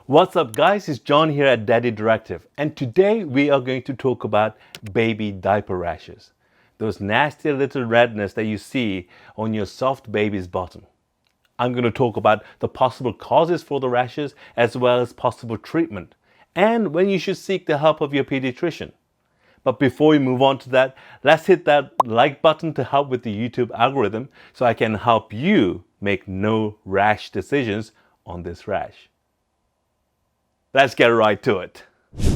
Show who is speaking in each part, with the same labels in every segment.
Speaker 1: What's up guys, it's John here at Daddy Directive, and today we are going to talk about baby diaper rashes. Those nasty little redness that you see on your soft baby's bottom. I'm going to talk about the possible causes for the rashes as well as possible treatment and when you should seek the help of your pediatrician. But before we move on to that, let's hit that like button to help with the YouTube algorithm so I can help you make no rash decisions on this rash. Let's get right to it.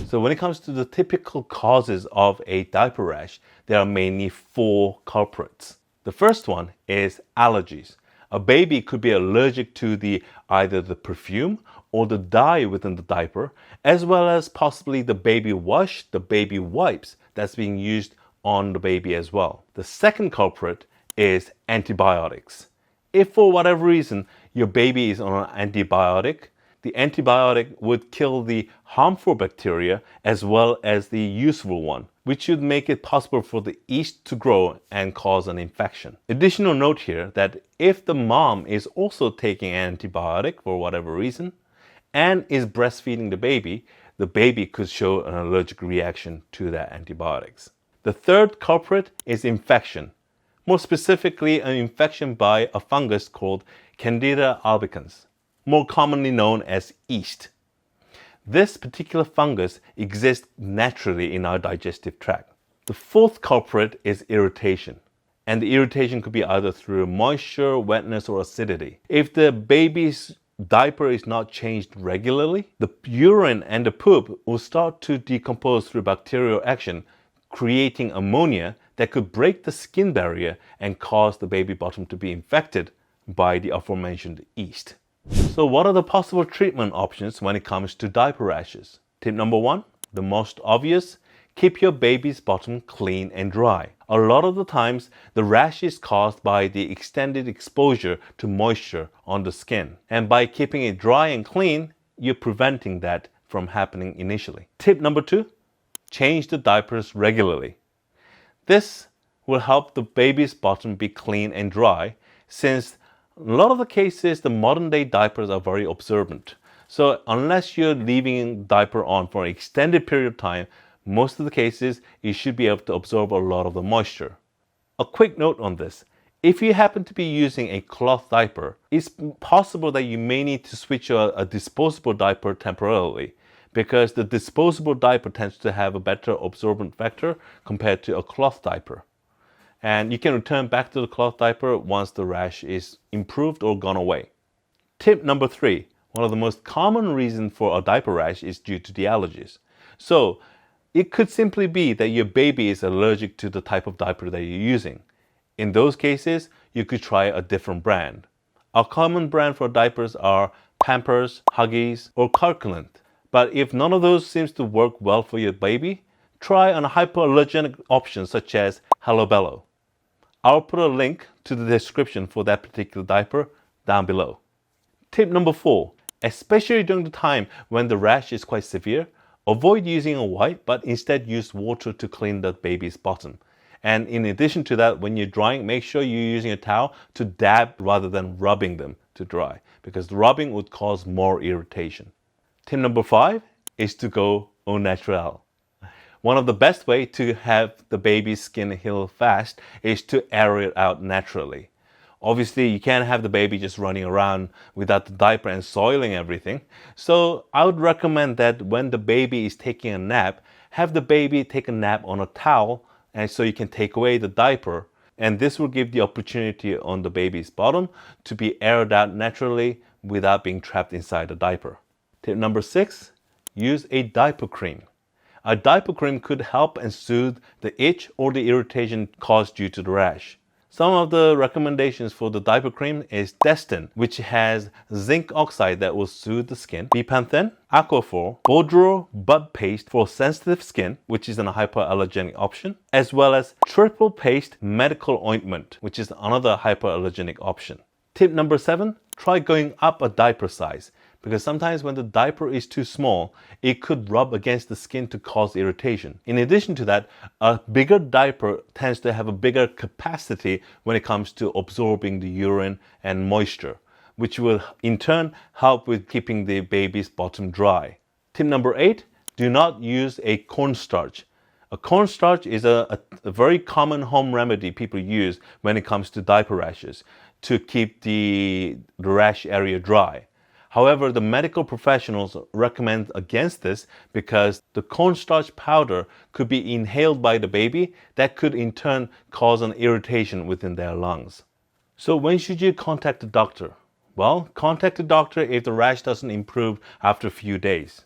Speaker 1: So when it comes to the typical causes of a diaper rash, there are mainly four culprits. The first one is allergies. A baby could be allergic to either the perfume or the dye within the diaper, as well as possibly the baby wash, the baby wipes that's being used on the baby as well. The second culprit is antibiotics. If for whatever reason your baby is on an antibiotic, the antibiotic would kill the harmful bacteria as well as the useful one, which should make it possible for the yeast to grow and cause an infection. Additional note here that if the mom is also taking an antibiotic for whatever reason and is breastfeeding the baby could show an allergic reaction to that antibiotics. The third culprit is infection. More specifically, an infection by a fungus called Candida albicans, more commonly known as yeast. This particular fungus exists naturally in our digestive tract. The fourth culprit is irritation, and the irritation could be either through moisture, wetness, or acidity. If the baby's diaper is not changed regularly, the urine and the poop will start to decompose through bacterial action, creating ammonia that could break the skin barrier and cause the baby bottom to be infected by the aforementioned yeast. So what are the possible treatment options when it comes to diaper rashes? Tip number one, the most obvious, keep your baby's bottom clean and dry. A lot of the times, the rash is caused by the extended exposure to moisture on the skin. And by keeping it dry and clean, you're preventing that from happening initially. Tip number two, change the diapers regularly. This will help the baby's bottom be clean and dry, since a lot of the cases, the modern day diapers are very absorbent. So unless you're leaving diaper on for an extended period of time, most of the cases, you should be able to absorb a lot of the moisture. A quick note on this. If you happen to be using a cloth diaper, it's possible that you may need to switch to a disposable diaper temporarily, because the disposable diaper tends to have a better absorbent factor compared to a cloth diaper. And you can return back to the cloth diaper once the rash is improved or gone away. Tip number three, one of the most common reasons for a diaper rash is due to the allergies. So it could simply be that your baby is allergic to the type of diaper that you're using. In those cases, you could try a different brand. A common brand for diapers are Pampers, Huggies, or Calculent. But if none of those seems to work well for your baby, try a hypoallergenic option such as Hello Bello. I'll put a link to the description for that particular diaper down below. Tip number four, especially during the time when the rash is quite severe, avoid using a wipe, but instead use water to clean the baby's bottom. And in addition to that, when you're drying, make sure you're using a towel to dab rather than rubbing them to dry, because the rubbing would cause more irritation. Tip number five is to go au naturel. One of the best ways to have the baby's skin heal fast is to air it out naturally. Obviously, you can't have the baby just running around without the diaper and soiling everything. So I would recommend that when the baby is taking a nap, have the baby take a nap on a towel, and so you can take away the diaper. And this will give the opportunity on the baby's bottom to be aired out naturally without being trapped inside the diaper. Tip number six, use a diaper cream. A diaper cream could help and soothe the itch or the irritation caused due to the rash. Some of the recommendations for the diaper cream is Destin, which has zinc oxide that will soothe the skin, Bepanthen, Aquaphor, Bodro Bud Paste for sensitive skin, which is a hypoallergenic option, as well as Triple Paste Medical Ointment, which is another hypoallergenic option. Tip number seven, try going up a diaper size, because sometimes when the diaper is too small, it could rub against the skin to cause irritation. In addition to that, a bigger diaper tends to have a bigger capacity when it comes to absorbing the urine and moisture. which will in turn help with keeping the baby's bottom dry. Tip number 8, do not use a cornstarch. A cornstarch is a very common home remedy people use when it comes to diaper rashes to keep the rash area dry. However, the medical professionals recommend against this because the cornstarch powder could be inhaled by the baby. That could in turn cause an irritation within their lungs. So when should you contact the doctor? Well, contact the doctor if the rash doesn't improve after a few days.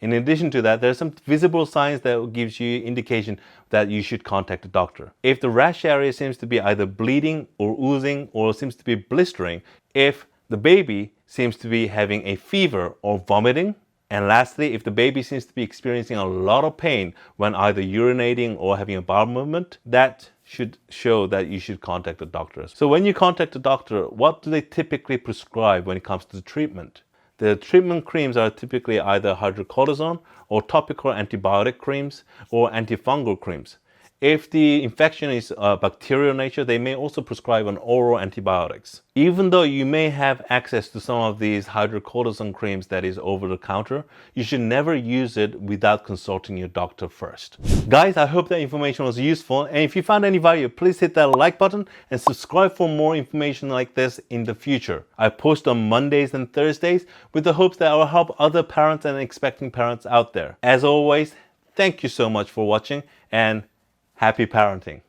Speaker 1: In addition to that, there's some visible signs that gives you indication that you should contact the doctor. If the rash area seems to be either bleeding or oozing or seems to be blistering, if the baby seems to be having a fever or vomiting, and lastly, if the baby seems to be experiencing a lot of pain when either urinating or having a bowel movement, that should show that you should contact the doctor. So when you contact the doctor, what do they typically prescribe when it comes to the treatment? The treatment creams are typically either hydrocortisone or topical antibiotic creams or antifungal creams. If the infection is bacterial nature, they may also prescribe an oral antibiotics. Even though you may have access to some of these hydrocortisone creams that is over the counter, you should never use it without consulting your doctor first. Guys, I hope that information was useful, and if you found any value, please hit that like button and subscribe for more information like this in the future. I post on Mondays and Thursdays with the hopes that I will help other parents and expecting parents out there. As always, thank you so much for watching and happy parenting.